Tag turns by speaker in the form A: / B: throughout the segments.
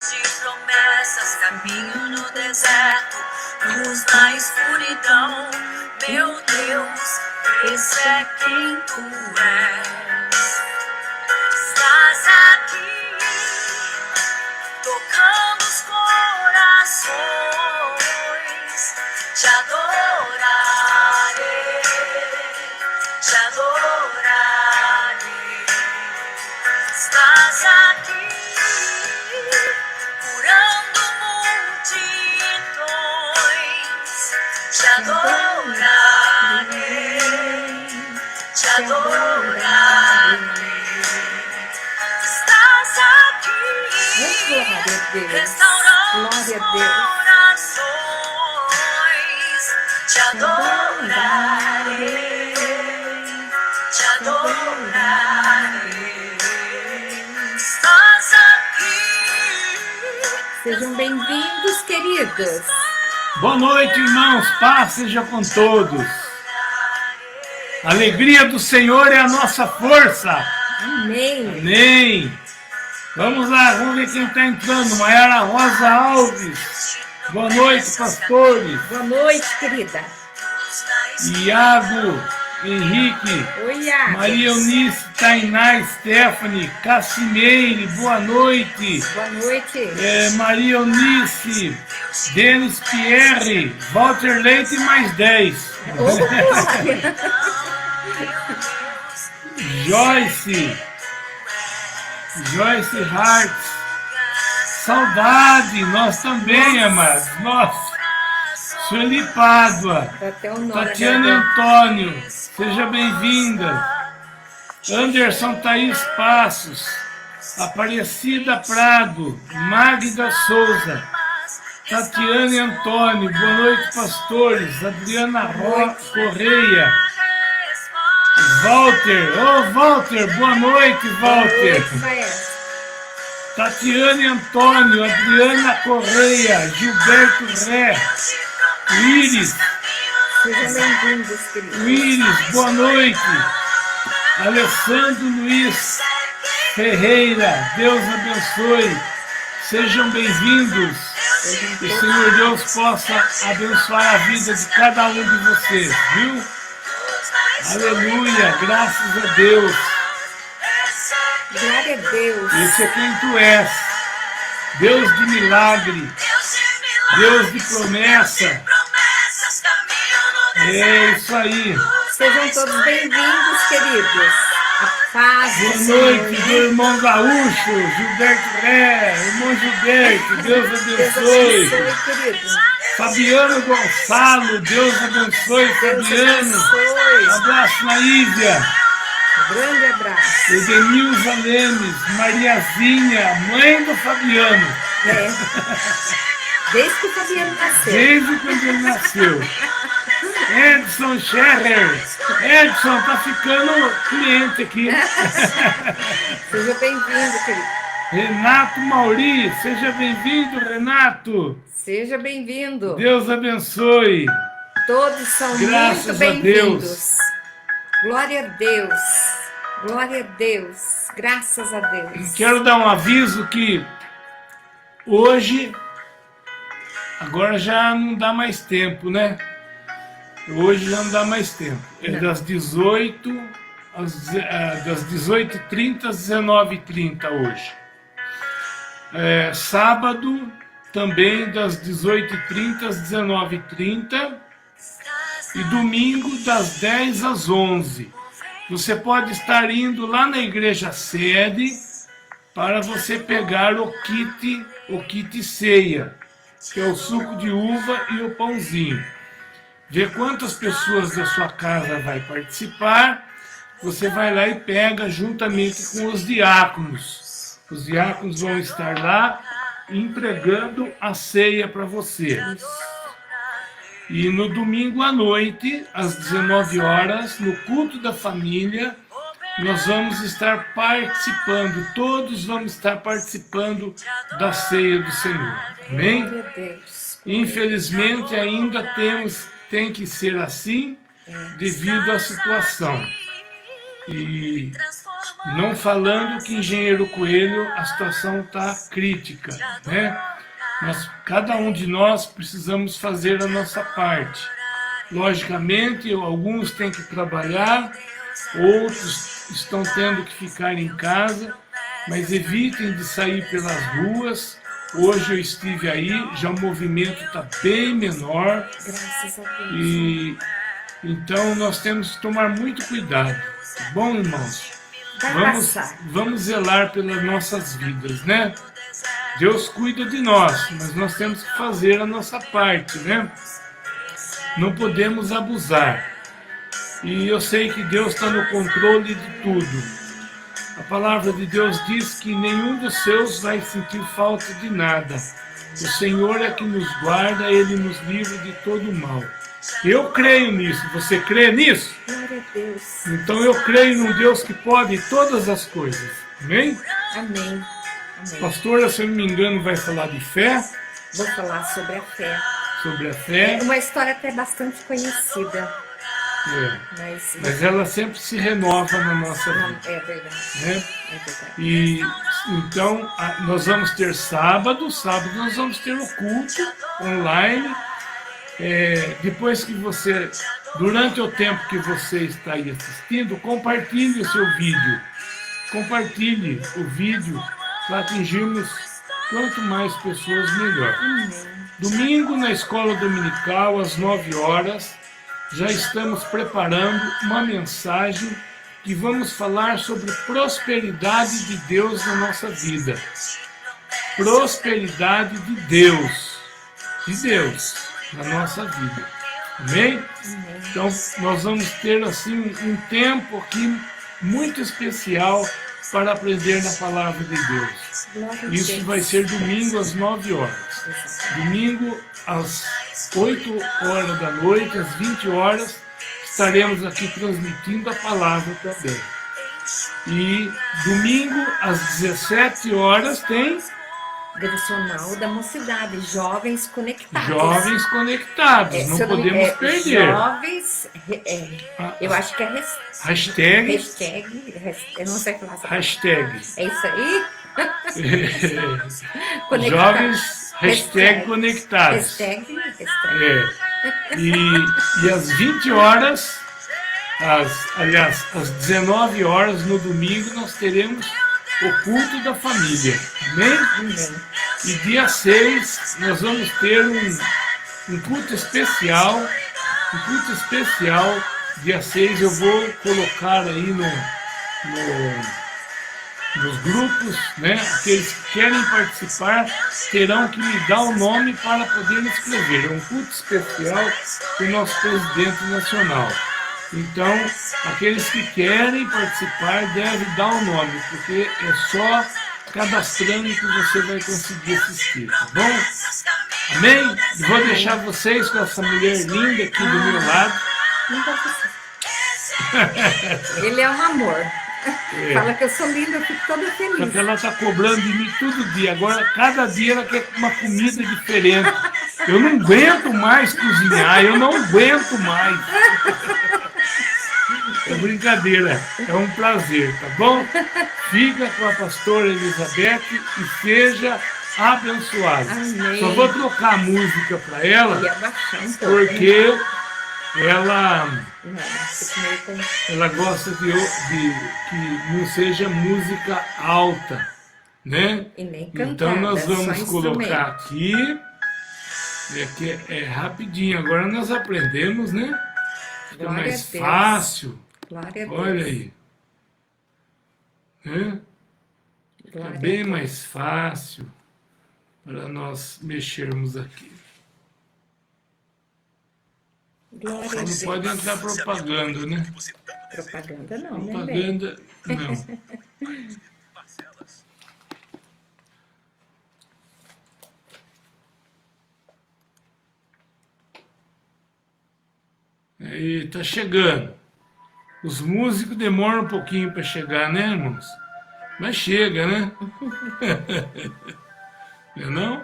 A: De promessas, caminho no deserto, luz na escuridão. Meu Deus, esse é quem tu és. Estás aqui, tocando os corações. Te adorarei, te adorarei. Estás aqui, curando multidões. Te adorarei, te adorarei. Estás aqui, restaurando os corações. Te adorarei, te adorarei. Estás aqui.
B: Sejam bem-vindos, queridos.
C: Boa noite, irmãos. Paz seja com todos. A alegria do Senhor é a nossa força.
B: Amém.
C: Amém. Vamos lá, vamos ver quem está entrando. Maiara Rosa Alves. Boa noite, pastores.
B: Boa noite, querida.
C: Iago, Henrique.
B: Oi, Iago.
C: Maria Eunice, Tainá, Stephanie, Cassimeire, boa noite.
B: Boa noite.
C: Maria Eunice, Denis Pierre, Walter Leite mais 10. Joyce Hart, saudade, nós também, amados. Nossa, Sueli Pádua, Tatiana Antônio, seja bem-vinda. Anderson Thaís Passos, Aparecida Prado, Magda Souza, Tatiane Antônio, boa noite, pastores. Adriana Correia, Walter, boa noite, Walter. Tatiane Antônio, Adriana Correia, Gilberto Ré, Iris.
B: Sejam bem-vindos, queridos.
C: Iris, boa noite. Alessandro Luiz Ferreira, Deus abençoe. Sejam bem-vindos. Que o Senhor Deus possa abençoar a vida de cada um de vocês, viu? Aleluia, graças a Deus.
B: Glória a Deus.
C: Esse é quem tu és. Deus de milagre. Deus de promessa. É isso aí.
B: Sejam todos bem-vindos, queridos. A paz do
C: Boa
B: Senhor.
C: noite do irmão Gaúcho, Gilberto Ré, irmão Gilberto, Deus abençoe.
B: Querido.
C: Fabiano Gonçalo, Deus abençoe, Fabiano. Um abraço na Ívia.
B: Grande abraço.
C: Edenilza Lemes, Mariazinha, mãe do Fabiano.
B: Desde que o Fabiano nasceu.
C: Desde quando ele nasceu. Edson Scherrer. Edson, tá ficando cliente aqui.
B: Seja bem-vindo, querido.
C: Renato Mauri, seja bem-vindo, Renato.
B: Seja bem-vindo.
C: Deus abençoe.
B: Todos são
C: Graças
B: muito
C: a
B: bem-vindos.
C: Deus.
B: Glória a Deus. Glória a Deus. Graças a Deus.
C: Quero dar um aviso que hoje, agora já não dá mais tempo, né? Hoje já não dá mais tempo. É das 18h30 às 19h30 hoje. Sábado também das 18h30 às 19h30 e domingo das 10 às 11. Você pode estar indo lá na igreja sede para você pegar o kit ceia, que é o suco de uva e o pãozinho. Ver quantas pessoas da sua casa vai participar, você vai lá e pega juntamente com os diáconos. Os diáconos vão estar lá entregando a ceia para você. E no domingo à noite, às 19 horas, no culto da família, nós vamos estar participando, todos vamos estar participando da ceia do Senhor. Amém? Infelizmente ainda tem que ser assim, devido à situação. E Não falando que Engenheiro Coelho a situação está crítica, né? Mas cada um de nós precisamos fazer a nossa parte. Logicamente, alguns têm que trabalhar, outros estão tendo que ficar em casa, mas evitem de sair pelas ruas. Hoje eu estive aí, já o movimento está bem menor.
B: Graças a Deus.
C: E então nós temos que tomar muito cuidado. Tá bom, irmãos?
B: Vai passar.
C: Vamos zelar pelas nossas vidas, né? Deus cuida de nós, mas nós temos que fazer a nossa parte, né? Não podemos abusar. E eu sei que Deus está no controle de tudo. A palavra de Deus diz que nenhum dos seus vai sentir falta de nada. O Senhor é que nos guarda, Ele nos livra de todo o mal. Eu creio nisso. Você crê nisso?
B: Glória a Deus.
C: Então eu creio num Deus que pode todas as coisas. Amém?
B: Amém. Amém.
C: Pastora, se eu não me engano, vai falar de fé.
B: Vou falar sobre a fé.
C: Sobre a fé.
B: É uma história até bastante conhecida.
C: Mas ela sempre se renova na nossa vida.
B: É verdade.
C: Né?
B: É verdade.
C: E então nós vamos ter sábado nós vamos ter o culto online. Depois que você, durante o tempo que você está aí assistindo, compartilhe o seu vídeo. Compartilhe o vídeo para atingirmos quanto mais pessoas, melhor.
B: Amém.
C: Domingo, na escola dominical, às 9 horas, já estamos preparando uma mensagem que vamos falar sobre prosperidade de Deus na nossa vida. Prosperidade de Deus na nossa vida. Amém?
B: Amém.
C: Então, nós vamos ter assim um tempo aqui muito especial para aprender na palavra de Deus.
B: Glória a
C: Isso
B: Deus.
C: vai ser domingo às 9 horas. Domingo às 8 horas da noite, às 20 horas, estaremos aqui transmitindo a palavra também. E domingo às 17 horas tem
B: Devocional da Mocidade, Jovens Conectados.
C: Jovens Conectados,
B: Se
C: não
B: eu
C: podemos perder.
B: Jovens, eu acho que é
C: Hashtag,
B: eu não sei falar essa palavra.
C: hashtag.
B: É isso aí?
C: Jovens, hashtag conectados.
B: Hashtag.
C: E às 20 horas, às 19 horas no domingo, nós teremos o culto da família. Amém?
B: Amém.
C: E dia 6 nós vamos ter um culto especial. Um culto especial. Dia 6 eu vou colocar aí nos grupos, né? Aqueles que querem participar terão que me dar o nome para poder escrever. É um culto especial do nosso presidente nacional. Então, aqueles que querem participar devem dar o nome, porque é só cadastrando que você vai conseguir assistir, tá bom? Amém? Eu vou deixar vocês com essa mulher linda aqui do meu lado.
B: Não pode ser. Ele é um amor. Fala que eu sou linda, eu fico toda feliz.
C: Porque ela está cobrando de mim todo dia. Agora, cada dia ela quer uma comida diferente. Eu não aguento mais cozinhar, eu não aguento mais. É brincadeira, é um prazer, tá bom? Fica com a pastora Elizabeth e seja abençoada.
B: Amém.
C: Só vou trocar a música para ela,
B: E abaixar um pouco.
C: porque ela
B: Não,
C: ela gosta de que não seja música alta, né?
B: e nem cantada,
C: Então nós
B: só
C: vamos colocar
B: instrumento.
C: aqui, que é rapidinho. Agora nós aprendemos, né? Fica
B: Glória
C: mais
B: a Deus.
C: fácil.
B: Glória a Deus.
C: Olha aí. Né? Fica
B: Glória a
C: bem
B: Deus.
C: mais fácil para nós mexermos aqui.
B: Glória a
C: Só não
B: Deus.
C: pode entrar propaganda, né?
B: Propaganda não, né, bem?
C: Propaganda, não. Aí, tá chegando. Os músicos demoram um pouquinho para chegar, né, irmãos? Mas chega, né? Não?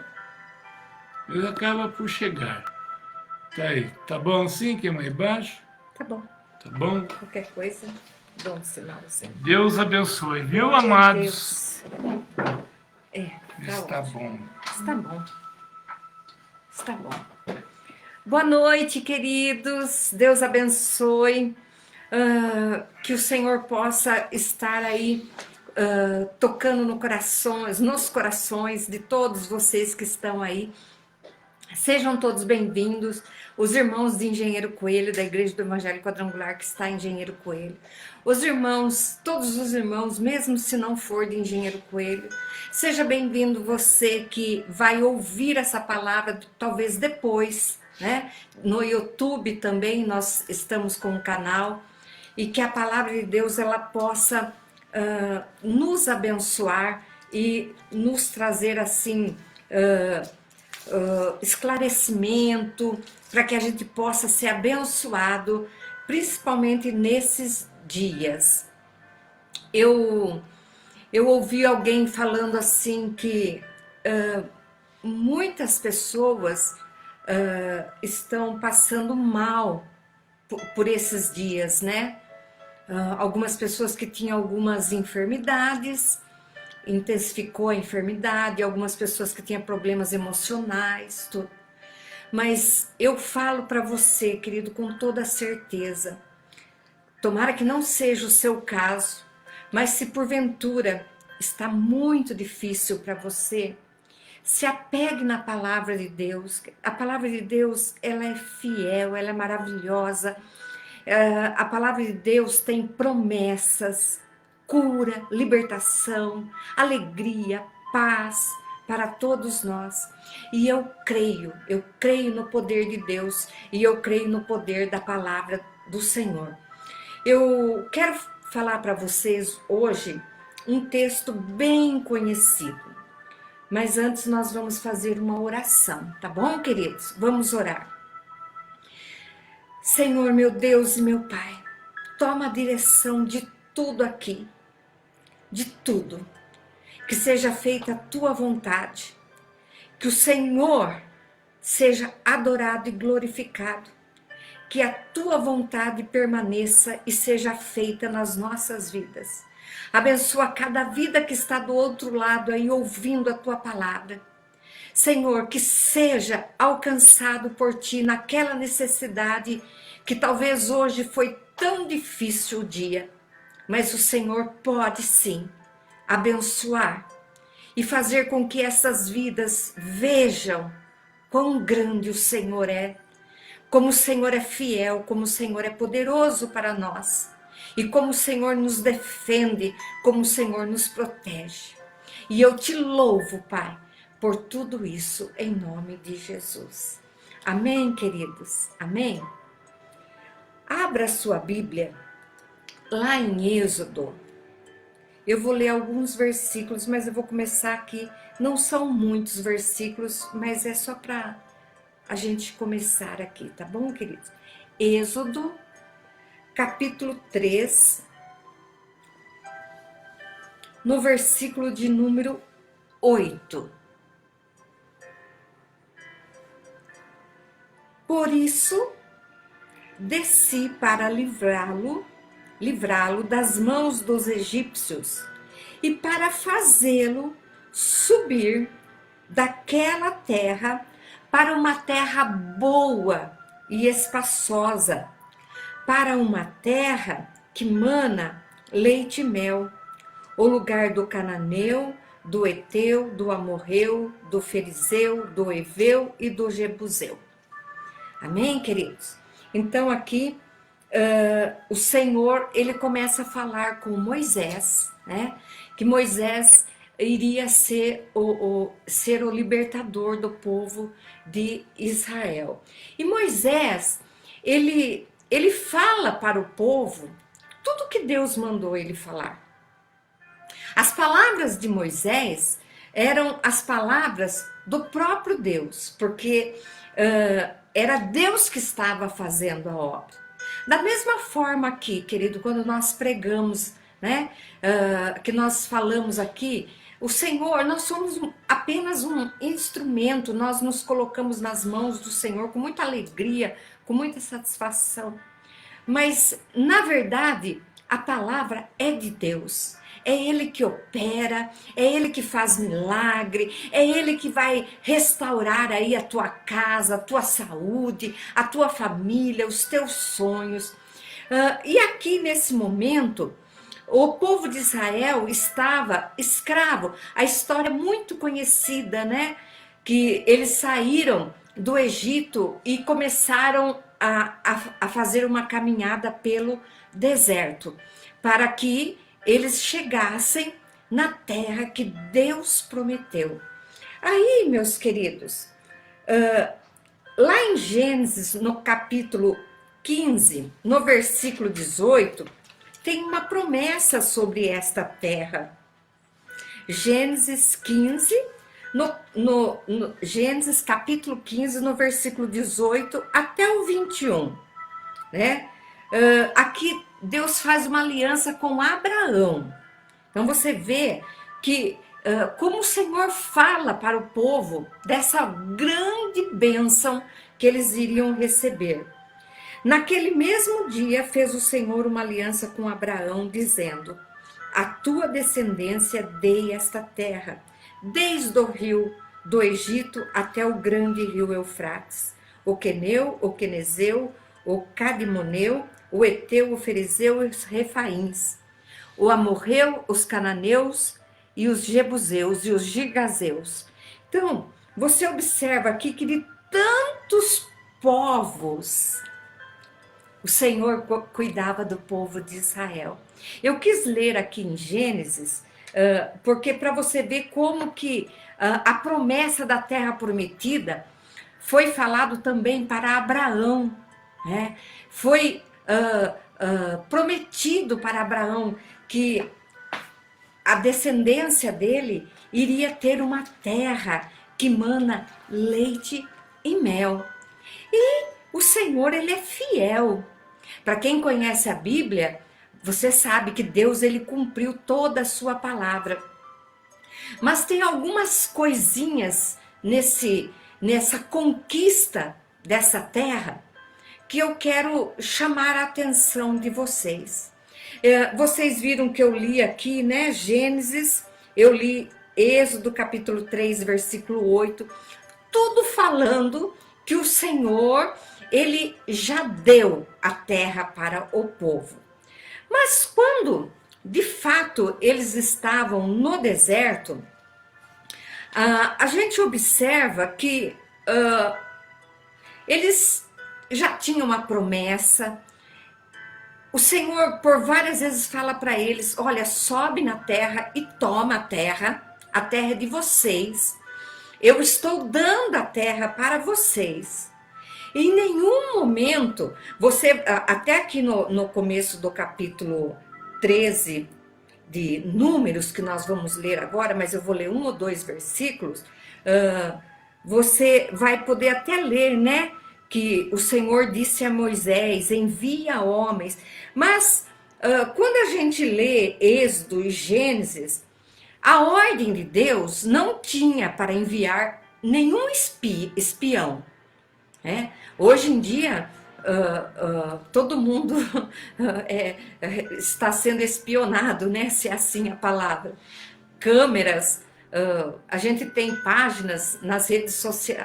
C: Ele acaba por chegar. Tá aí. Tá bom assim? Quer mais baixo?
B: Tá bom.
C: Tá bom?
B: Qualquer coisa. Dá um sinalzinho.
C: Deus abençoe, viu,
B: Glória a
C: amados?
B: Deus. Tá
C: Está
B: ótimo.
C: bom.
B: Está bom. Está bom. Boa noite, queridos. Deus abençoe. Que o Senhor possa estar aí tocando nos corações de todos vocês que estão aí. Sejam todos bem-vindos, os irmãos de Engenheiro Coelho, da Igreja do Evangelho Quadrangular, que está em Engenheiro Coelho. Os irmãos, todos os irmãos, mesmo se não for de Engenheiro Coelho, seja bem-vindo você que vai ouvir essa palavra, talvez depois, né? No YouTube também nós estamos com um canal, e que a palavra de Deus ela possa nos abençoar e nos trazer assim esclarecimento, para que a gente possa ser abençoado, principalmente nesses dias. Eu ouvi alguém falando assim que muitas pessoas estão passando mal por esses dias, né? Algumas pessoas que tinham algumas enfermidades, intensificou a enfermidade, algumas pessoas que tinham problemas emocionais, tudo. Mas eu falo para você, querido, com toda certeza, tomara que não seja o seu caso, mas se porventura está muito difícil para você, se apegue na palavra de Deus. A palavra de Deus, ela é fiel, ela é maravilhosa. A palavra de Deus tem promessas, cura, libertação, alegria, paz para todos nós. E eu creio no poder de Deus e eu creio no poder da palavra do Senhor. Eu quero falar para vocês hoje um texto bem conhecido. Mas antes nós vamos fazer uma oração, tá bom, queridos? Vamos orar. Senhor, meu Deus e meu Pai, toma a direção de tudo aqui, de tudo, que seja feita a tua vontade, que o Senhor seja adorado e glorificado, que a tua vontade permaneça e seja feita nas nossas vidas. Abençoa cada vida que está do outro lado aí ouvindo a tua palavra. Senhor, que seja alcançado por ti naquela necessidade que talvez hoje foi tão difícil o dia, mas o Senhor pode sim abençoar e fazer com que essas vidas vejam quão grande o Senhor é, como o Senhor é fiel, como o Senhor é poderoso para nós e como o Senhor nos defende, como o Senhor nos protege. E eu te louvo, Pai, por tudo isso, em nome de Jesus. Amém, queridos? Amém? Abra sua Bíblia lá em Êxodo. Eu vou ler alguns versículos, mas eu vou começar aqui. Não são muitos versículos, mas é só para a gente começar aqui, tá bom, queridos? Êxodo, capítulo 3, no versículo de número 8. Por isso, desci para livrá-lo das mãos dos egípcios e para fazê-lo subir daquela terra para uma terra boa e espaçosa, para uma terra que mana leite e mel, o lugar do cananeu, do Eteu, do Amorreu, do Ferizeu, do Eveu e do Jebuseu. Amém, queridos? Então aqui o Senhor, ele começa a falar com Moisés, né? Que Moisés iria ser o libertador do povo de Israel. E Moisés, ele fala para o povo tudo que Deus mandou ele falar. As palavras de Moisés eram as palavras do próprio Deus, porque era Deus que estava fazendo a obra. Da mesma forma aqui, querido, quando nós pregamos, né, que nós falamos aqui, o Senhor, nós somos apenas um instrumento, nós nos colocamos nas mãos do Senhor com muita alegria, com muita satisfação. Mas, na verdade, a palavra é de Deus. É Ele que opera, é Ele que faz milagre, é Ele que vai restaurar aí a tua casa, a tua saúde, a tua família, os teus sonhos. E aqui nesse momento, o povo de Israel estava escravo. A história é muito conhecida, né? Que eles saíram do Egito e começaram a fazer uma caminhada pelo deserto, para que eles chegassem na terra que Deus prometeu. Aí, meus queridos, lá em Gênesis, no capítulo 15, no versículo 18, tem uma promessa sobre esta terra. Gênesis 15, Gênesis capítulo 15, no versículo 18 até o 21, né? Aqui Deus faz uma aliança com Abraão. Então você vê que como o Senhor fala para o povo dessa grande bênção que eles iriam receber. Naquele mesmo dia fez o Senhor uma aliança com Abraão, dizendo: a tua descendência dei esta terra, desde o rio do Egito até o grande rio Eufrates, o Queneu, o Quenezeu, o Cadimoneu, o Eteu, o Ferezeu e os Refaíns, o Amorreu, os Cananeus e os Jebuseus e os Gigazeus. Então, você observa aqui que de tantos povos o Senhor cuidava do povo de Israel. Eu quis ler aqui em Gênesis, porque para você ver como que a promessa da terra prometida foi falado também para Abraão, né? Foi prometido para Abraão que a descendência dele iria ter uma terra que mana leite e mel. E o Senhor, ele é fiel. Para quem conhece a Bíblia, você sabe que Deus, ele cumpriu toda a sua palavra. Mas tem algumas coisinhas nessa conquista dessa terra que eu quero chamar a atenção de vocês. Vocês viram que eu li aqui, né, Gênesis, eu li Êxodo capítulo 3, versículo 8, tudo falando que o Senhor, ele já deu a terra para o povo. Mas quando, de fato, eles estavam no deserto, a gente observa que eles já tinham uma promessa. O Senhor, por várias vezes, fala para eles: olha, sobe na terra e toma a terra é de vocês. Eu estou dando a terra para vocês. E em nenhum momento, até aqui no começo do capítulo 13 de Números, que nós vamos ler agora, mas eu vou ler 1 ou 2 versículos, você vai poder até ler, né? Que o Senhor disse a Moisés: envia homens. Mas quando a gente lê Êxodo e Gênesis, a ordem de Deus não tinha para enviar nenhum espião. Né? Hoje em dia, todo mundo está sendo espionado, né? Se é assim a palavra. Câmeras, a gente tem páginas nas redes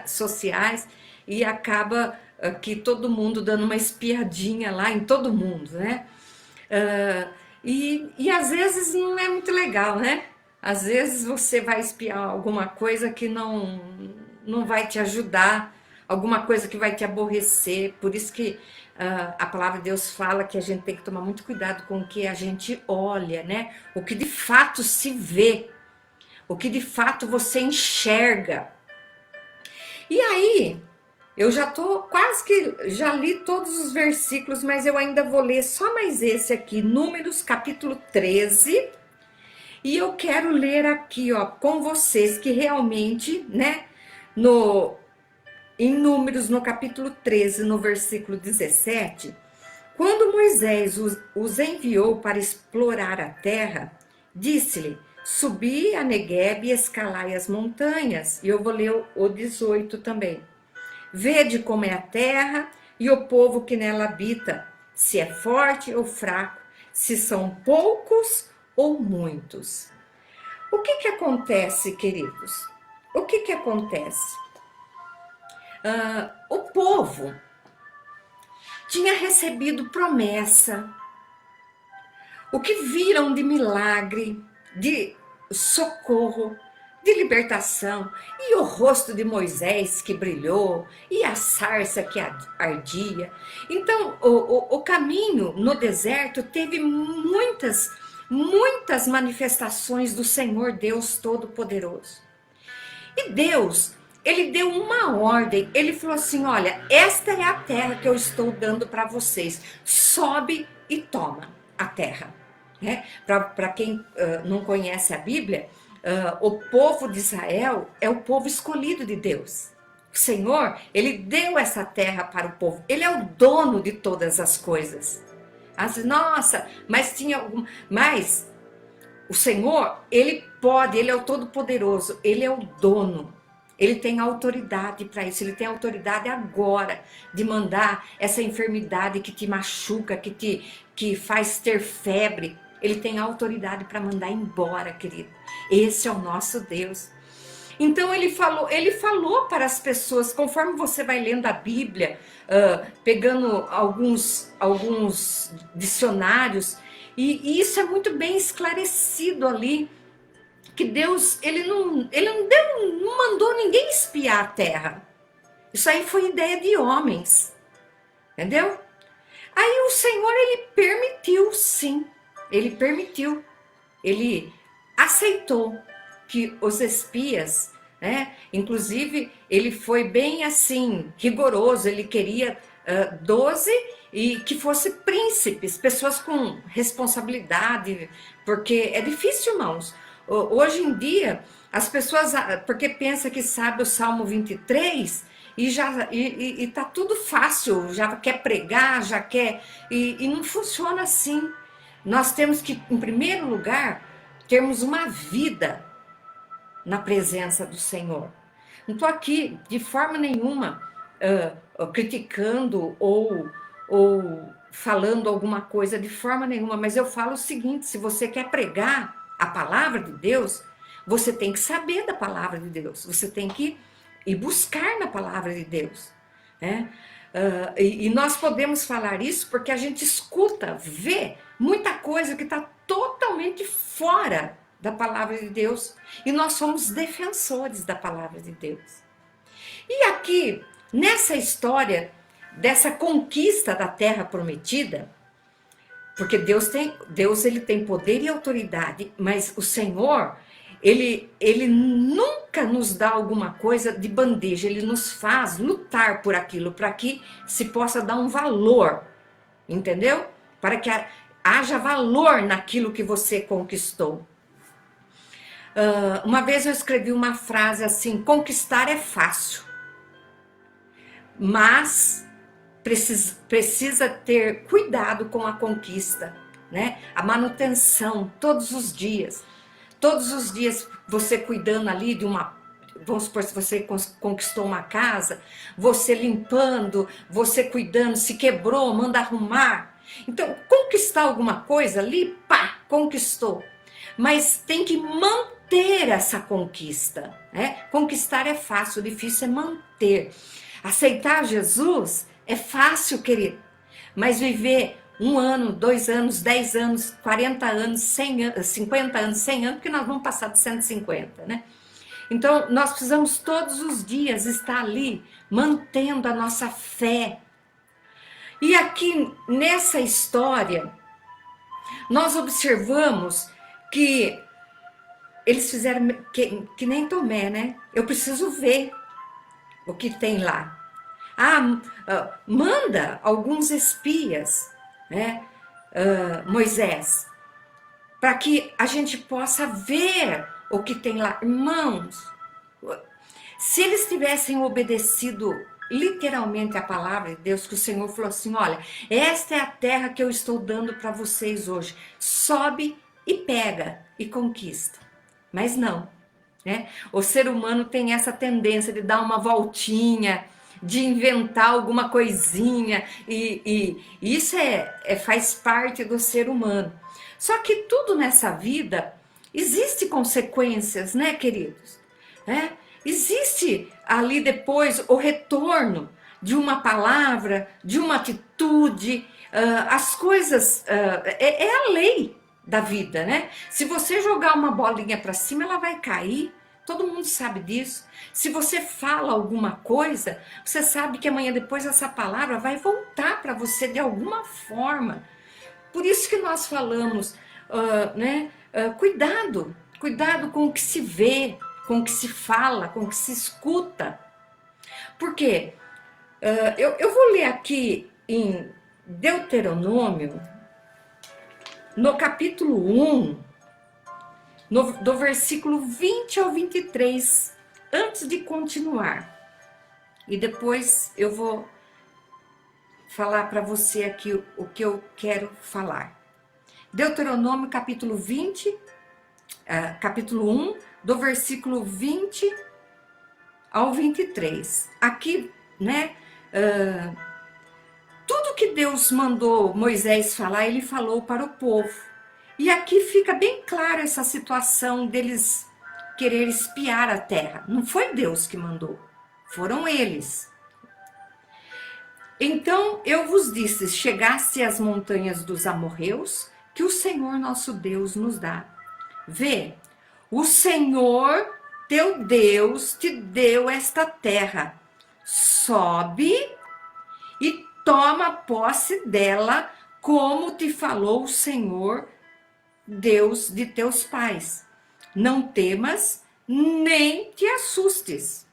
B: sociais e acaba que todo mundo dando uma espiadinha lá em todo mundo, né? E às vezes não é muito legal, né? Às vezes você vai espiar alguma coisa que não vai te ajudar, alguma coisa que vai te aborrecer. Por isso que a palavra de Deus fala que a gente tem que tomar muito cuidado com o que a gente olha, né? O que de fato se vê, o que de fato você enxerga. E aí, eu já li todos os versículos, mas eu ainda vou ler só mais esse aqui, Números capítulo 13. E eu quero ler aqui, ó, com vocês que realmente, né, em Números, no capítulo 13, no versículo 17, quando Moisés os enviou para explorar a terra, disse-lhe: subi a Neguebe e escalai as montanhas. E eu vou ler o 18 também. Vede como é a terra e o povo que nela habita, se é forte ou fraco, se são poucos ou muitos. O que acontece, queridos? O que acontece? O povo tinha recebido promessa, o que viram de milagre, de socorro, de libertação, e o rosto de Moisés que brilhou, e a sarça que ardia. Então, o caminho no deserto teve muitas manifestações do Senhor Deus Todo-Poderoso. E Deus, ele deu uma ordem, ele falou assim: olha, esta é a terra que eu estou dando para vocês, sobe e toma a terra. Né? Para quem não conhece a Bíblia, o povo de Israel é o povo escolhido de Deus. O Senhor, ele deu essa terra para o povo, ele é o dono de todas as coisas. Nossa, mas o Senhor, ele pode, ele é o Todo-Poderoso, ele é o dono. Ele tem autoridade para isso, ele tem autoridade agora de mandar essa enfermidade que te machuca, que faz ter febre. Ele tem autoridade para mandar embora, querido. Esse é o nosso Deus. Então ele falou para as pessoas, conforme você vai lendo a Bíblia, pegando alguns dicionários, e isso é muito bem esclarecido ali, que Deus, ele não mandou ninguém espiar a terra. Isso aí foi ideia de homens, entendeu? Aí o Senhor, ele permitiu, sim, ele permitiu, ele aceitou que os espias, né? Inclusive ele foi bem assim, rigoroso, ele queria 12 e que fossem príncipes, pessoas com responsabilidade, porque é difícil, irmãos. Hoje em dia, as pessoas, porque pensa que sabe o Salmo 23 e tá tudo fácil, já quer pregar, já quer, e não funciona assim. Nós temos que, em primeiro lugar, termos uma vida na presença do Senhor. Não estou aqui de forma nenhuma criticando ou falando alguma coisa, de forma nenhuma, mas eu falo o seguinte: se você quer pregar a palavra de Deus, você tem que saber da palavra de Deus, você tem que ir buscar na palavra de Deus, né? E nós podemos falar isso porque a gente escuta, vê muita coisa que está totalmente fora da palavra de Deus, e nós somos defensores da palavra de Deus. E aqui, nessa história dessa conquista da terra prometida, porque Deus ele tem poder e autoridade, mas o Senhor, ele nunca nos dá alguma coisa de bandeja, ele nos faz lutar por aquilo, para que se possa dar um valor, entendeu? Para que haja valor naquilo que você conquistou. Uma vez eu escrevi uma frase assim: conquistar é fácil, mas precisa ter cuidado com a conquista, né? A manutenção, todos os dias você cuidando ali de vamos supor, se você conquistou uma casa, você limpando, você cuidando, se quebrou, manda arrumar. Então, conquistar alguma coisa ali, pá, conquistou. Mas tem que manter essa conquista, né? Conquistar é fácil, o difícil é manter. Aceitar Jesus é fácil, querido, mas viver 1 ano, 2 anos, 10 anos, 40 anos, 100 anos, 50 anos, 100 anos, porque nós vamos passar de 150, né? Então, nós precisamos todos os dias estar ali, mantendo a nossa fé. E aqui, nessa história, nós observamos que eles fizeram que nem Tomé, né? Eu preciso ver o que tem lá. Manda alguns espias, né? Moisés, para que a gente possa ver o que tem lá. Irmãos, se eles tivessem obedecido literalmente a palavra de Deus, que o Senhor falou assim: olha, esta é a terra que eu estou dando para vocês hoje, sobe e pega e conquista. Mas não, né? O ser humano tem essa tendência de dar uma voltinha, de inventar alguma coisinha, e isso faz parte do ser humano. Só que tudo nessa vida existe consequências, né, queridos? Existe ali depois o retorno de uma palavra, de uma atitude, as coisas, é a lei da vida, né? Se você jogar uma bolinha para cima, ela vai cair. Todo mundo sabe disso. Se você fala alguma coisa, você sabe que amanhã depois essa palavra vai voltar para você de alguma forma. Por isso que nós falamos, cuidado com o que se vê, com o que se fala, com o que se escuta. Por quê? Eu vou ler aqui em Deuteronômio, no capítulo 1, do versículo 20 ao 23, antes de continuar. E depois eu vou falar para você aqui o que eu quero falar. Deuteronômio capítulo 20, capítulo 1, do versículo 20 ao 23. Aqui, né, tudo que Deus mandou Moisés falar, ele falou para o povo. E aqui fica bem claro essa situação deles querer espiar a terra. Não foi Deus que mandou, foram eles. Então eu vos disse, chegaste às montanhas dos amorreus, que o Senhor nosso Deus nos dá. Vê, o Senhor teu Deus te deu esta terra. Sobe e toma posse dela, como te falou o Senhor, Deus de teus pais. Não temas, nem te assustes.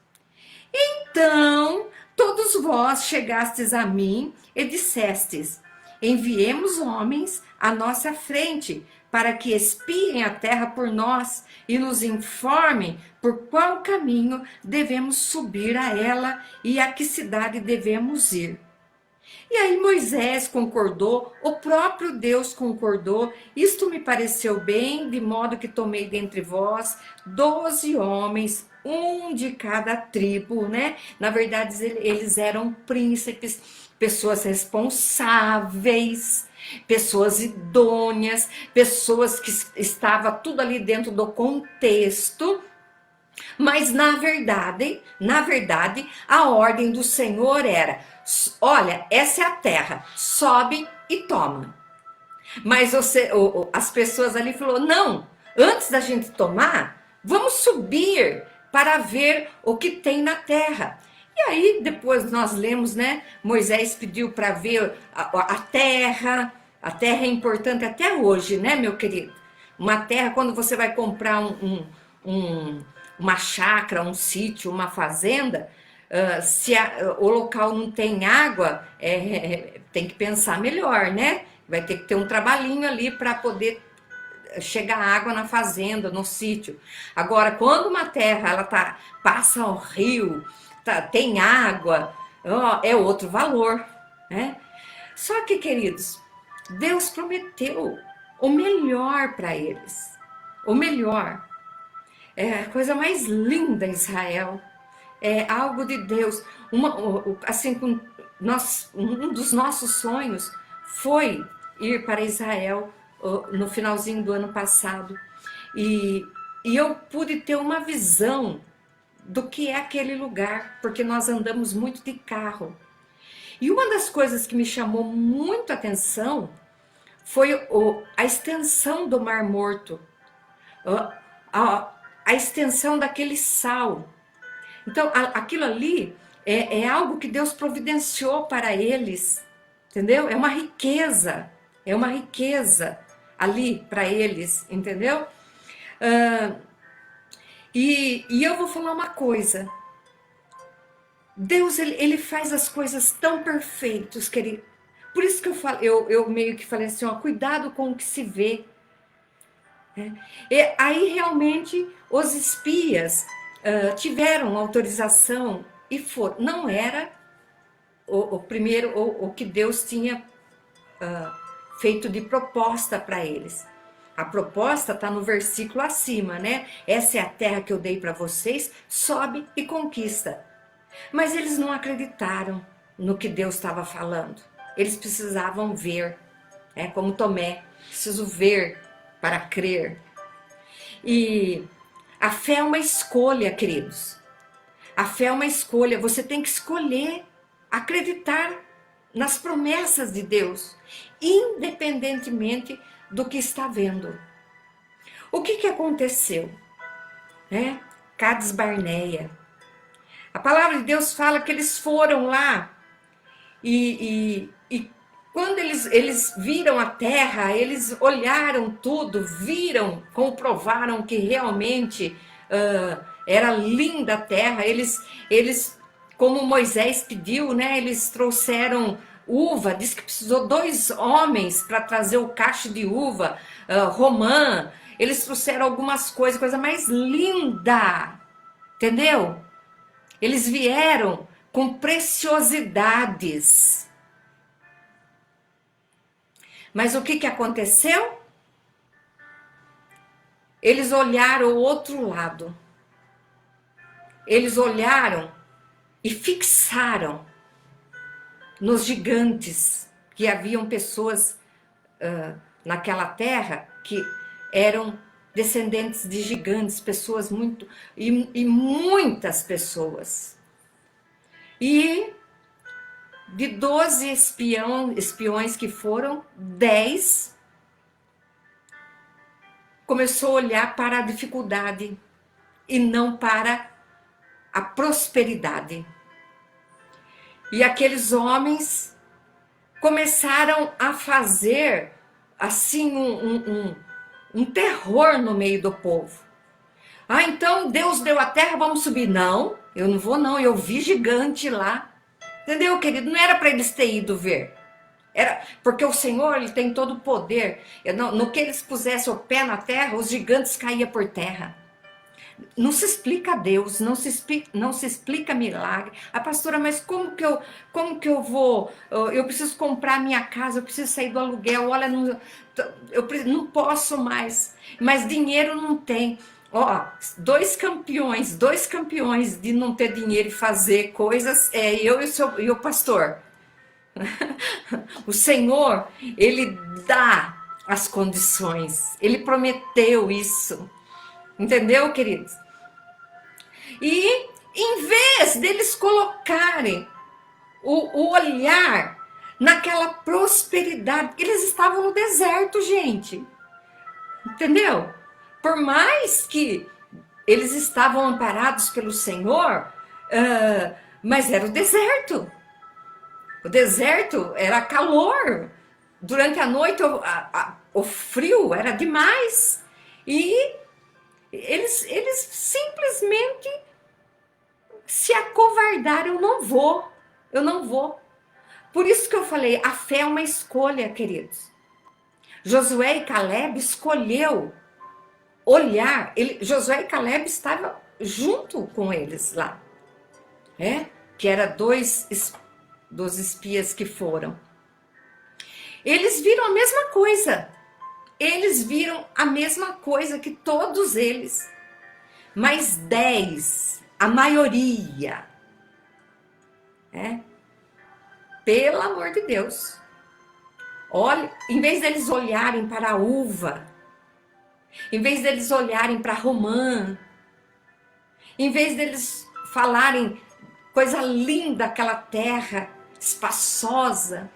B: Então, todos vós chegastes a mim e dissestes, enviemos homens à nossa frente, para que espiem a terra por nós e nos informem por qual caminho devemos subir a ela e a que cidade devemos ir. E aí Moisés concordou, o próprio Deus concordou, isto me pareceu bem, de modo que tomei dentre vós 12 homens, um de cada tribo, né? Na verdade, eles eram príncipes, pessoas responsáveis, pessoas idôneas, pessoas que estava tudo ali dentro do contexto. Mas na verdade, a ordem do Senhor era: olha, essa é a terra, sobe e toma. Mas as pessoas ali falaram: não, antes da gente tomar, vamos subir para ver o que tem na terra. E aí depois nós lemos, né? Moisés pediu para ver a terra. A terra é importante até hoje, né, meu querido? Uma terra, quando você vai comprar uma chácara, um sítio, uma fazenda, se o local não tem água, tem que pensar melhor, né? Vai ter que ter um trabalhinho ali para poder chegar água na fazenda, no sítio. Agora, quando uma terra passa um rio, tem água, é outro valor, né? Só que, queridos, Deus prometeu o melhor para eles, o melhor. É a coisa mais linda, Israel. É algo de Deus. Assim, um dos nossos sonhos foi ir para Israel no finalzinho do ano passado. E eu pude ter uma visão do que é aquele lugar, porque nós andamos muito de carro. E uma das coisas que me chamou muito a atenção foi a extensão do Mar Morto. A extensão daquele sal. Então, aquilo ali é algo que Deus providenciou para eles, entendeu? É uma riqueza ali para eles, entendeu? E eu vou falar uma coisa. Deus, ele faz as coisas tão perfeitas, querido. Por isso que eu meio que falei assim, cuidado com o que se vê. E aí realmente os espias tiveram autorização e foram. Não era o primeiro, o que Deus tinha feito de proposta para eles. A proposta está no versículo acima, né? Essa é a terra que eu dei para vocês, sobe e conquista. Mas eles não acreditaram no que Deus estava falando. Eles precisavam ver, como Tomé, preciso ver para crer. E a fé é uma escolha, queridos. A fé é uma escolha. Você tem que escolher acreditar nas promessas de Deus, independentemente do que está vendo. O que aconteceu? Cades Barneia. A palavra de Deus fala que eles foram lá e quando eles viram a terra, eles olharam tudo, viram, comprovaram que realmente era linda a terra. Eles, como Moisés pediu, eles trouxeram uva, diz que precisou 2 homens para trazer o cacho de uva, romã. Eles trouxeram algumas coisas, coisa mais linda, entendeu? Eles vieram com preciosidades. Mas o que aconteceu? Eles olharam o outro lado. Eles olharam e fixaram nos gigantes, que haviam pessoas naquela terra que eram descendentes de gigantes, pessoas muito, e muitas pessoas. E de 12 espiões que foram, 10 começou a olhar para a dificuldade e não para a prosperidade. E aqueles homens começaram a fazer assim um terror no meio do povo. Então Deus deu a terra, vamos subir. Não, eu não vou não, eu vi gigante lá. Entendeu, querido? Não era para eles terem ido ver. Era porque o Senhor, Ele tem todo o poder. No que eles pusessem o pé na terra, os gigantes caíam por terra. Não se explica Deus, não se explica milagre. A pastora, mas como que eu vou? Eu preciso comprar minha casa, eu preciso sair do aluguel. Olha, eu não posso mais. Mas dinheiro não tem. Dois campeões de não ter dinheiro e fazer coisas, eu e o pastor. O Senhor, Ele dá as condições, Ele prometeu isso, entendeu, queridos? E em vez deles colocarem o olhar naquela prosperidade, porque eles estavam no deserto, gente, entendeu? Por mais que eles estavam amparados pelo Senhor, mas era o deserto. O deserto era calor. Durante a noite o frio era demais. E eles simplesmente se acovardaram. Eu não vou. Por isso que eu falei, a fé é uma escolha, queridos. Josué e Caleb escolheu olhar, Josué e Caleb estavam junto com eles lá, que era dos espias que foram. Eles viram a mesma coisa, que todos eles, mas 10, a maioria, pelo amor de Deus, olha, em vez deles olharem para a uva, em vez deles olharem para a romã, em vez deles falarem coisa linda, aquela terra espaçosa,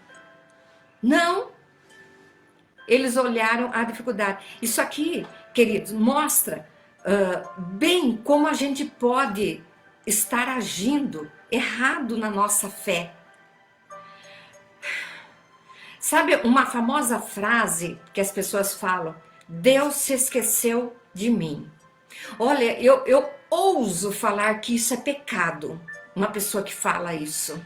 B: não, eles olharam a dificuldade. Isso aqui, queridos, mostra bem como a gente pode estar agindo errado na nossa fé. Sabe uma famosa frase que as pessoas falam? Deus se esqueceu de mim. Olha, eu ouso falar que isso é pecado. Uma pessoa que fala isso.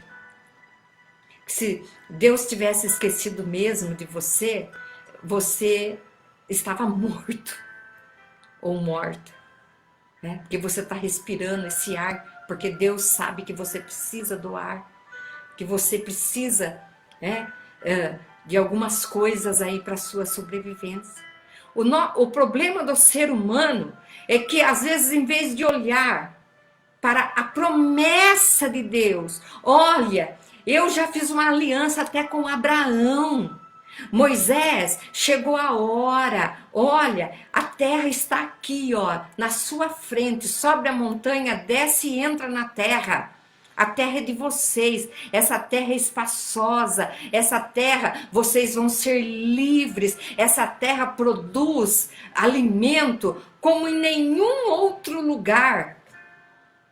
B: Se Deus tivesse esquecido mesmo de você, você estava morto ou morta. Porque você está respirando esse ar, porque Deus sabe que você precisa do ar, que você precisa de algumas coisas aí para a sua sobrevivência. O problema do ser humano é que, às vezes, em vez de olhar para a promessa de Deus. Olha, eu já fiz uma aliança até com Abraão. Moisés, chegou a hora. Olha, a terra está aqui, ó, na sua frente. Sobe a montanha, desce e entra na terra. A terra é de vocês, essa terra é espaçosa, essa terra vocês vão ser livres, essa terra produz alimento como em nenhum outro lugar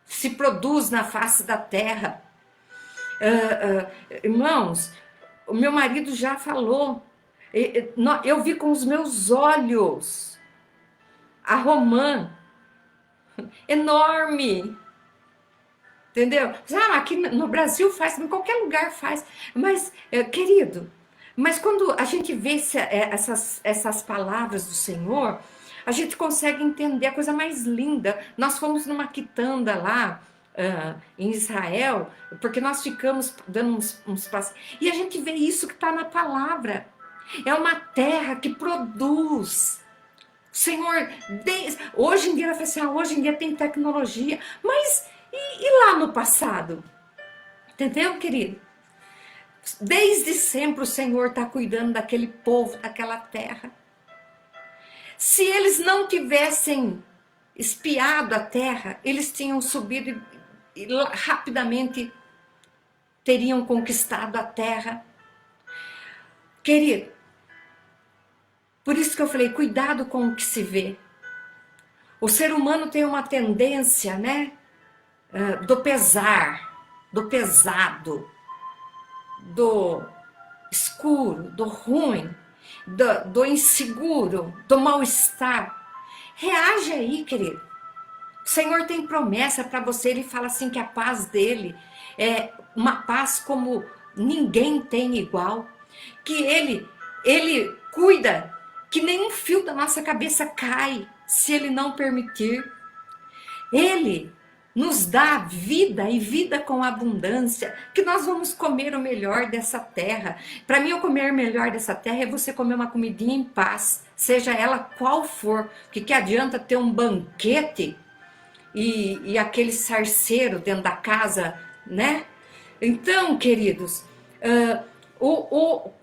B: se produz na face da terra. Irmãos, o meu marido já falou, eu vi com os meus olhos a romã enorme. Entendeu? Aqui no Brasil faz, em qualquer lugar faz. Mas, querido, mas quando a gente vê essas palavras do Senhor, a gente consegue entender a coisa mais linda. Nós fomos numa quitanda lá em Israel, porque nós ficamos dando uns passos. E a gente vê isso que está na palavra. É uma terra que produz. Senhor, hoje em dia, ela fala assim, hoje em dia tem tecnologia, mas e lá no passado? Entendeu, querido? Desde sempre o Senhor está cuidando daquele povo, daquela terra. Se eles não tivessem espiado a terra, eles tinham subido e rapidamente teriam conquistado a terra. Querido, por isso que eu falei, cuidado com o que se vê. O ser humano tem uma tendência, né? Do pesar, do pesado, do escuro, do ruim, do inseguro, do mal-estar. Reage aí, querido. O Senhor tem promessa para você, Ele fala assim que a paz dele é uma paz como ninguém tem igual, que Ele cuida que nenhum fio da nossa cabeça cai, se Ele não permitir. Ele nos dá vida e vida com abundância, que nós vamos comer o melhor dessa terra. Para mim, o comer o melhor dessa terra é você comer uma comidinha em paz, seja ela qual for. Que adianta ter um banquete e aquele sarceiro dentro da casa, né? Então, queridos,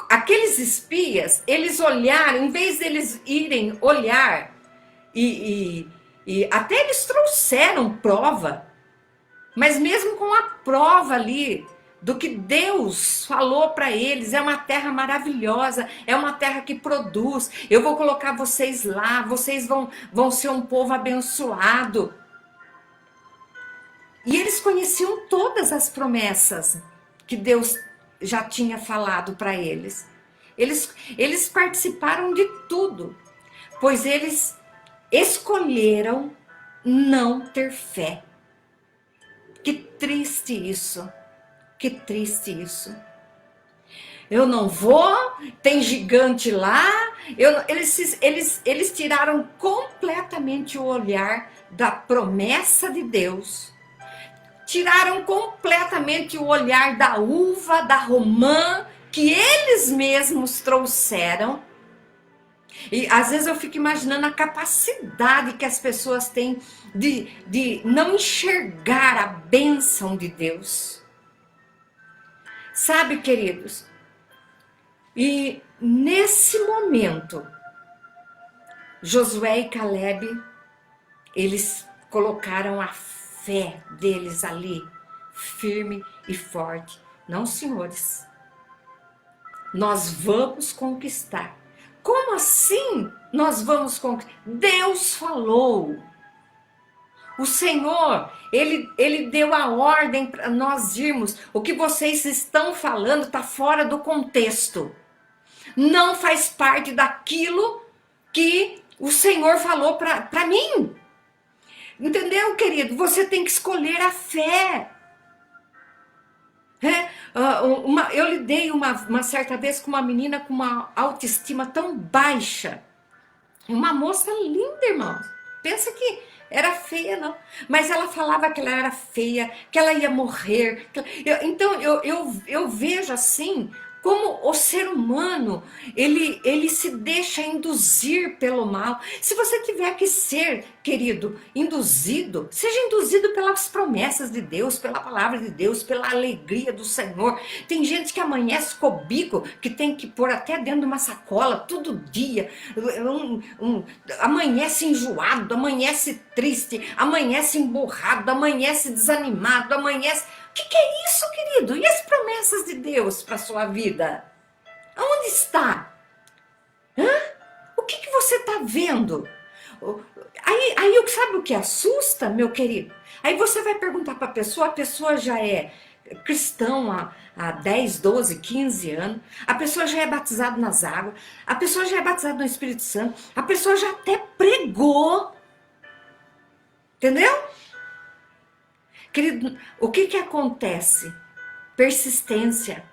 B: aqueles espias, eles olharam, em vez deles irem olhar e até eles trouxeram prova, mas mesmo com a prova ali do que Deus falou para eles, é uma terra maravilhosa, é uma terra que produz, eu vou colocar vocês lá, vocês vão ser um povo abençoado. E eles conheciam todas as promessas que Deus já tinha falado para eles. Eles participaram de tudo, pois eles escolheram não ter fé. Que triste isso. Que triste isso. Eu não vou, tem gigante lá. Eles tiraram completamente o olhar da promessa de Deus. Tiraram completamente o olhar da uva, da romã, que eles mesmos trouxeram. E às vezes eu fico imaginando a capacidade que as pessoas têm de não enxergar a bênção de Deus. Sabe, queridos? E nesse momento, Josué e Caleb, eles colocaram a fé deles ali, firme e forte. Não, senhores, nós vamos conquistar. Como assim nós vamos conquistar? Deus falou. O Senhor, Ele deu a ordem para nós irmos. O que vocês estão falando está fora do contexto. Não faz parte daquilo que o Senhor falou para mim. Entendeu, querido? Você tem que escolher a fé. Eu lidei uma certa vez com uma menina com uma autoestima tão baixa. Uma moça linda, irmãos. Pensa que era feia, não. Mas ela falava que ela era feia, que ela ia morrer. Então eu vejo assim, como o ser humano, ele se deixa induzir pelo mal. Se você tiver que ser querido, induzido, seja induzido pelas promessas de Deus, pela palavra de Deus, pela alegria do Senhor. Tem gente que amanhece com o bico, que tem que pôr até dentro de uma sacola todo dia, amanhece enjoado, amanhece triste, amanhece emburrado, amanhece desanimado, amanhece... O que é isso, querido? E as promessas de Deus para a sua vida? Aonde está? O que você está vendo? Aí sabe o que assusta, meu querido? Aí você vai perguntar para a pessoa já é cristão há 10, 12, 15 anos, a pessoa já é batizada nas águas, a pessoa já é batizada no Espírito Santo, a pessoa já até pregou. Entendeu? Querido, o que acontece? Persistência.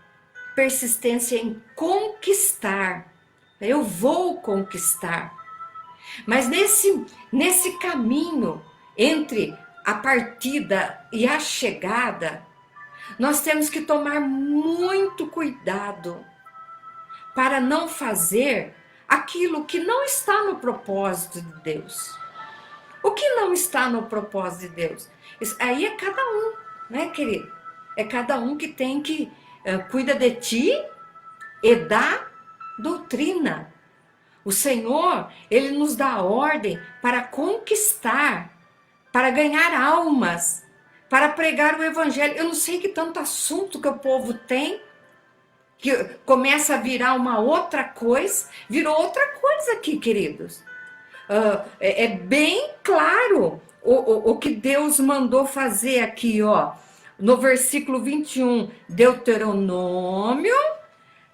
B: Persistência em conquistar. Eu vou conquistar. Mas nesse caminho entre a partida e a chegada, nós temos que tomar muito cuidado para não fazer aquilo que não está no propósito de Deus. O que não está no propósito de Deus? Isso aí é cada um, né, querido? É cada um que tem que cuida de ti e da doutrina. O Senhor, Ele nos dá ordem para conquistar, para ganhar almas, para pregar o Evangelho. Eu não sei que tanto assunto que o povo tem, que começa a virar uma outra coisa, virou outra coisa aqui, queridos. É bem claro o que Deus mandou fazer aqui, ó, no versículo 21, Deuteronômio,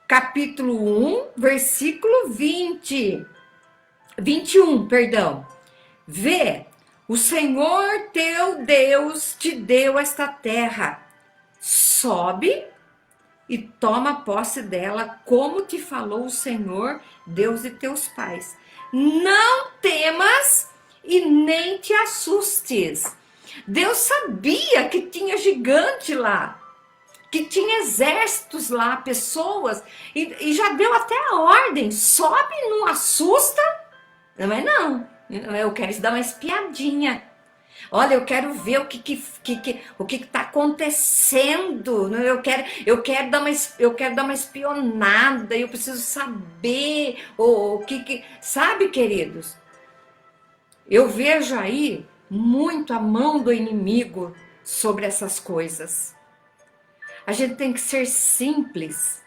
B: capítulo 1, versículo 21, perdão. Vê, o Senhor teu Deus te deu esta terra. Sobe e toma posse dela, como te falou o Senhor, Deus de teus pais. Não temas e nem te assustes. Deus sabia que tinha gigante lá, que tinha exércitos lá, pessoas, e já deu até a ordem, sobe, não assusta, mas não, eu quero dar uma espiadinha, olha, eu quero ver o que está acontecendo, eu quero dar uma espionada, eu preciso saber o que, sabe, queridos, eu vejo aí muito a mão do inimigo sobre essas coisas. A gente tem que ser simples,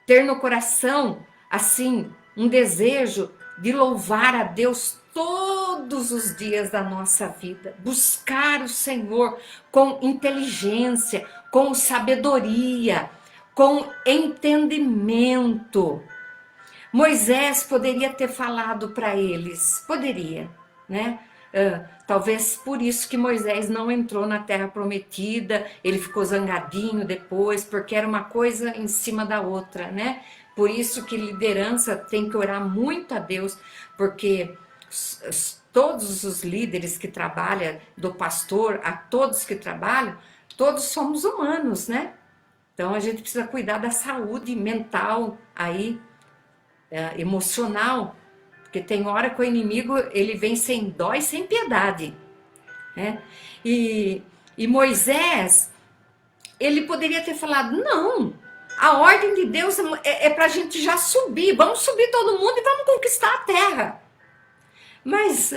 B: ter no coração, assim, um desejo de louvar a Deus todos os dias da nossa vida, buscar o Senhor com inteligência, com sabedoria, com entendimento. Moisés poderia ter falado para eles, poderia, né? Talvez por isso que Moisés não entrou na terra prometida, ele ficou zangadinho depois, porque era uma coisa em cima da outra, né? Por isso que liderança tem que orar muito a Deus, porque todos os líderes que trabalham, do pastor a todos que trabalham, todos somos humanos, né? Então a gente precisa cuidar da saúde mental aí, emocional, porque tem hora que o inimigo ele vem sem dó e sem piedade, né? E Moisés, ele poderia ter falado, não, a ordem de Deus é para a gente já subir, vamos subir todo mundo e vamos conquistar a terra. Mas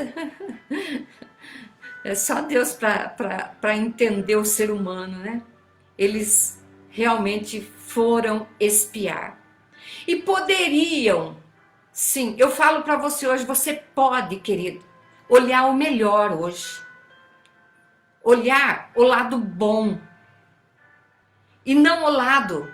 B: é só Deus para entender o ser humano, né? Eles realmente foram espiar. E poderiam, sim, eu falo para você hoje, você pode, querido, olhar o melhor hoje. Olhar o lado bom. E não o lado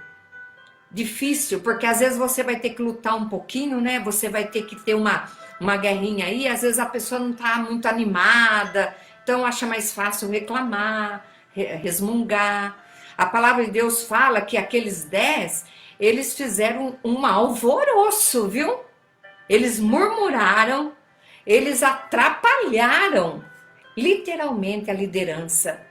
B: difícil, porque às vezes você vai ter que lutar um pouquinho, né? Você vai ter que ter uma guerrinha aí, às vezes a pessoa não está muito animada, então acha mais fácil reclamar, resmungar. A palavra de Deus fala que aqueles 10, eles fizeram um alvoroço, viu? Eles murmuraram, eles atrapalharam literalmente a liderança.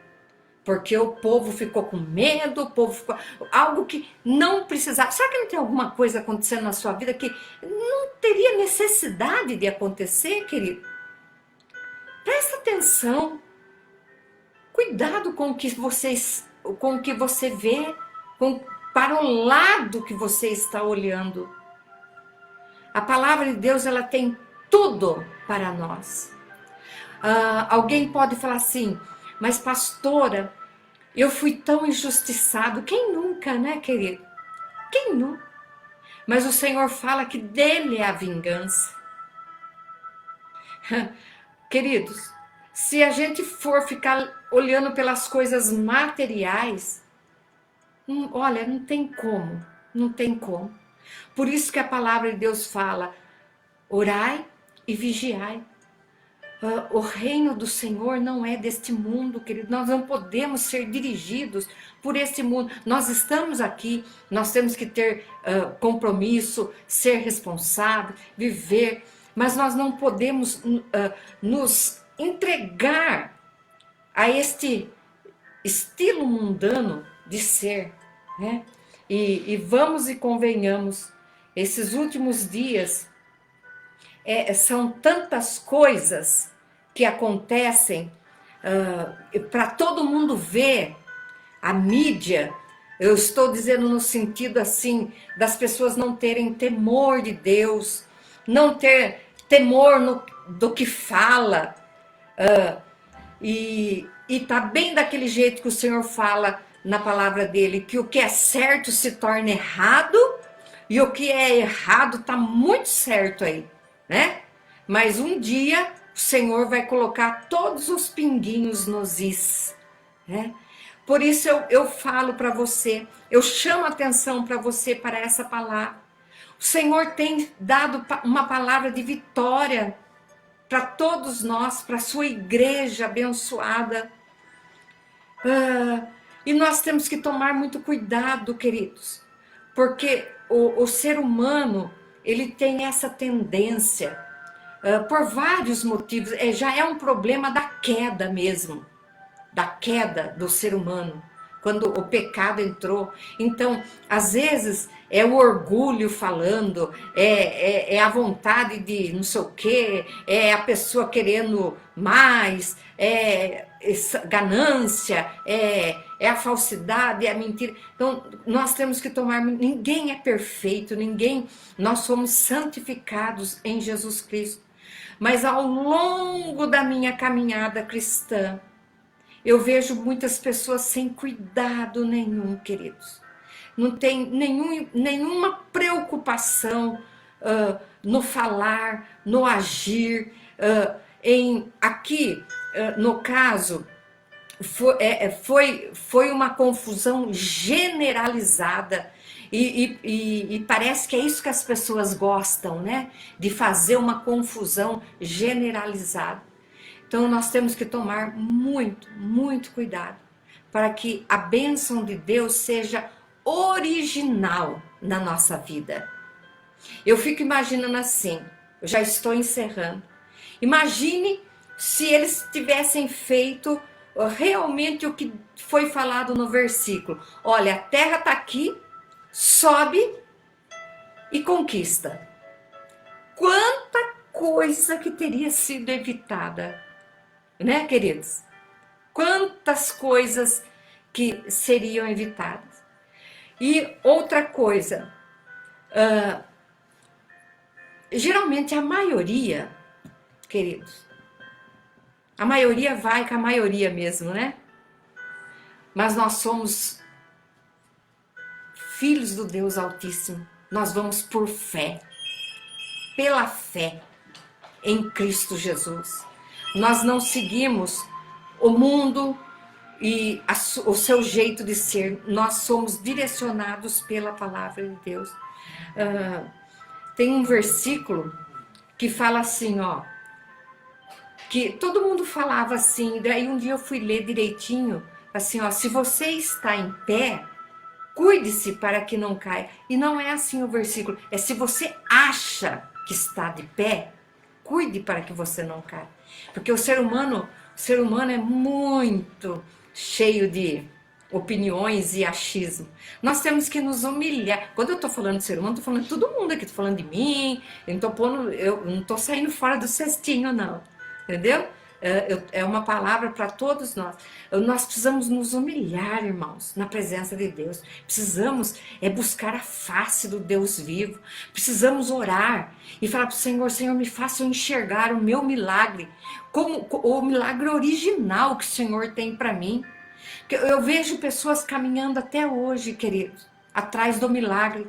B: Porque o povo ficou com medo, o povo ficou... Algo que não precisava... Será que não tem alguma coisa acontecendo na sua vida que não teria necessidade de acontecer, querido? Presta atenção. Cuidado com o que você vê, para o lado que você está olhando. A palavra de Deus, ela tem tudo para nós. Alguém pode falar assim, mas pastora, eu fui tão injustiçado. Quem nunca, né, querido? Quem nunca? Mas o Senhor fala que dele é a vingança. Queridos, se a gente for ficar olhando pelas coisas materiais, olha, não tem como, não tem como. Por isso que a palavra de Deus fala, orai e vigiai. O reino do Senhor não é deste mundo, querido. Nós não podemos ser dirigidos por este mundo. Nós estamos aqui, nós temos que ter compromisso, ser responsável, viver, mas nós não podemos nos entregar a este estilo mundano de ser, né? E vamos e convenhamos, esses últimos dias são tantas coisas que acontecem para todo mundo ver. A mídia, eu estou dizendo no sentido assim, das pessoas não terem temor de Deus, não ter temor do que fala, e tá bem daquele jeito que o Senhor fala na palavra dele, que o que é certo se torna errado, e o que é errado tá muito certo aí, né? Mas um dia o Senhor vai colocar todos os pinguinhos nos is, né? Por isso eu falo para você, eu chamo a atenção para você para essa palavra. O Senhor tem dado uma palavra de vitória para todos nós, para a sua igreja abençoada. E nós temos que tomar muito cuidado, queridos, porque o ser humano, ele tem essa tendência, por vários motivos, já é um problema da queda mesmo, da queda do ser humano, quando o pecado entrou. Então, às vezes, é o orgulho falando, é a vontade de não sei o quê, é a pessoa querendo mais, é ganância, é a falsidade, é a mentira. Então, nós temos que tomar... Ninguém é perfeito, nós somos santificados em Jesus Cristo. Mas ao longo da minha caminhada cristã, eu vejo muitas pessoas sem cuidado nenhum, queridos. Não tem nenhuma preocupação no falar, no agir. Aqui, no caso, foi uma confusão generalizada. E parece que é isso que as pessoas gostam, né? De fazer uma confusão generalizada. Então nós temos que tomar muito, muito cuidado para que a bênção de Deus seja original na nossa vida. Eu fico imaginando assim, eu já estou encerrando. Imagine se eles tivessem feito realmente o que foi falado no versículo. Olha, a terra está aqui, sobe e conquista. Quanta coisa que teria sido evitada, né, queridos? Quantas coisas que seriam evitadas. E outra coisa, geralmente a maioria, queridos, a maioria vai com a maioria mesmo, né? Mas nós somos filhos do Deus Altíssimo. Nós vamos por fé, pela fé em Cristo Jesus. Nós não seguimos o mundo e o seu jeito de ser. Nós somos direcionados pela palavra de Deus. Tem um versículo que fala assim, ó, que todo mundo falava assim, daí um dia eu fui ler direitinho, assim, ó, se você está em pé, cuide-se para que não caia. E não é assim o versículo, é se você acha que está de pé, cuide para que você não caia. Porque o ser humano é muito cheio de opiniões e achismo. Nós temos que nos humilhar. Quando eu estou falando de ser humano, estou falando de todo mundo aqui, estou falando de mim, eu não estou saindo fora do cestinho, não. Entendeu? É uma palavra para todos nós. Nós precisamos nos humilhar, irmãos, na presença de Deus. Precisamos buscar a face do Deus vivo. Precisamos orar e falar para o Senhor: Senhor, me faça enxergar o meu milagre, como o milagre original que o Senhor tem para mim. Eu vejo pessoas caminhando até hoje, queridos, atrás do milagre,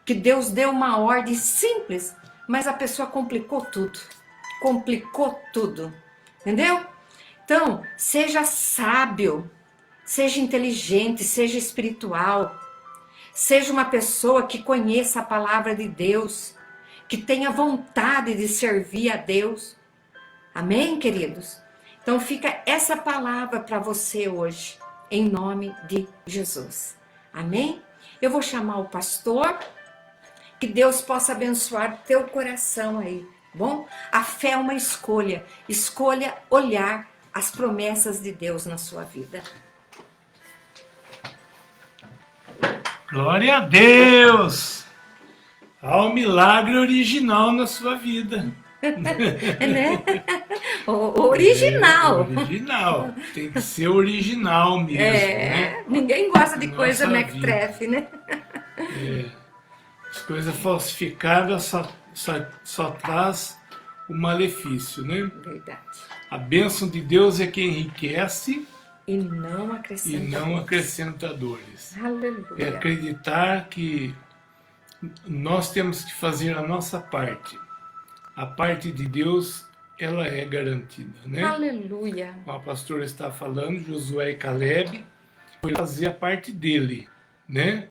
B: que Deus deu uma ordem simples, mas a pessoa complicou tudo. Complicou tudo. Entendeu? Então, seja sábio, seja inteligente, seja espiritual, seja uma pessoa que conheça a palavra de Deus, que tenha vontade de servir a Deus. Amém, queridos? Então fica essa palavra para você hoje, em nome de Jesus. Amém? Eu vou chamar o pastor, que Deus possa abençoar teu coração aí. Bom, a fé é uma escolha. Escolha olhar as promessas de Deus na sua vida.
C: Glória a Deus! Ao milagre original na sua vida.
B: Né? O original.
C: Original. Tem que ser original mesmo, né?
B: Ninguém gosta de
C: Nossa
B: coisa
C: vida.
B: mequetrefe, né?
C: As coisas falsificadas só traz o malefício, né?
B: Verdade.
C: A bênção de Deus é que enriquece
B: E não acrescenta.
C: e não acrescenta dores.
B: Aleluia.
C: É acreditar que nós temos que fazer a nossa parte. A parte de Deus, ela é garantida, né?
B: Aleluia.
C: Como a pastora está falando, Josué e Caleb foi fazer a parte dele, né?